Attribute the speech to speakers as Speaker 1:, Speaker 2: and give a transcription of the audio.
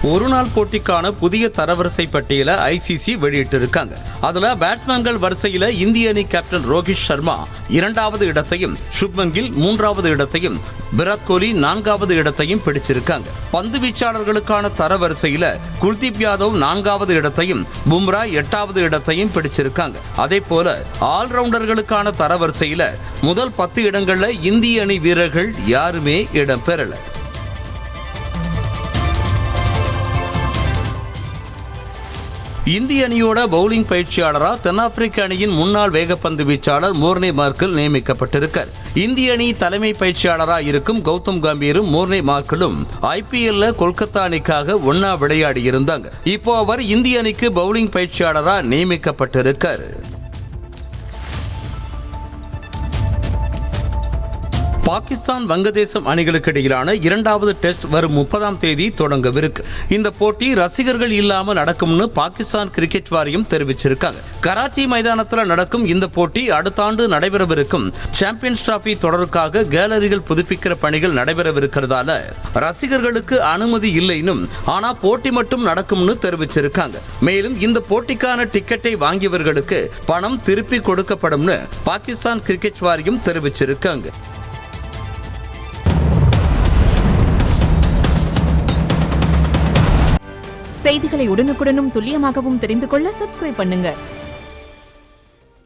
Speaker 1: ஒருநாள் போட்டிக்கான புதிய தரவரிசை பட்டியலை ஐசிசி வெளியிட்டிருக்காங்க. அதுல பேட்ஸ்மேன்கள் வரிசையில இந்திய அணி கேப்டன் ரோஹித் சர்மா 2வது இடத்தையும், சுப்மன் கில் 3வது இடத்தையும், விராட் கோலி 4வது இடத்தையும் பிடிச்சிருக்காங்க. பந்து வீச்சாளர்களுக்கான தரவரிசையில குல்தீப் யாதவ் 4வது இடத்தையும், பும்ரா 8வது இடத்தையும் பிடிச்சிருக்காங்க. அதே போல ஆல்ரவுண்டர்களுக்கான தரவரிசையில முதல் 10 இடங்கள்ல இந்திய அணி வீரர்கள் யாருமே இடம் பெறல. இந்திய அணியோட பவுலிங் பயிற்சியாளரா தென்னாப்பிரிக்க அணியின் முன்னாள் வேகப்பந்து வீச்சாளர் மோர்னே மார்க்கல் நியமிக்கப்பட்டிருக்கார். இந்திய அணி தலைமை பயிற்சியாளராக இருக்கும் கௌதம் கம்பீரும் மோர்னே மார்க்கலும் IPL கொல்கத்தா அணிக்காக ஒன்னா விளையாடி இருந்தாங்க. இப்போ அவர் இந்திய அணிக்கு பவுலிங் பயிற்சியாளராக நியமிக்கப்பட்டிருக்கார். பாகிஸ்தான் வங்கதேசம் அணிகளுக்கு இடையிலான 2வது டெஸ்ட் வரும் 30ஆம் தேதி தொடங்கவிருக்கு. இந்த போட்டி ரசிகர்கள் இல்லாமல் நடக்கும்னு பாகிஸ்தான் கிரிக்கெட் வாரியம் தெரிவிச்சிருக்காங்க. கராச்சி மைதானத்தில் நடக்கும் இந்த போட்டி அடுத்த ஆண்டு நடைபெறவிருக்கும் சாம்பியன்ஸ் டிராபி தொடருக்காக கேலரிகள் புதுப்பிக்கிற பணிகள் நடைபெறவிருக்கிறதால ரசிகர்களுக்கு அனுமதி இல்லைனும், ஆனா போட்டி மட்டும் நடக்கும்னு தெரிவிச்சிருக்காங்க. மேலும் இந்த போட்டிக்கான டிக்கெட்டை வாங்கியவர்களுக்கு பணம் திருப்பி கொடுக்கப்படும்னு பாகிஸ்தான் கிரிக்கெட் வாரியம் தெரிவிச்சிருக்காங்க.
Speaker 2: செய்திகளை உடனுக்குடனும் துல்லியமாகவும் தெரிந்து கொள்ள சப்ஸ்கிரைப் பண்ணுங்க.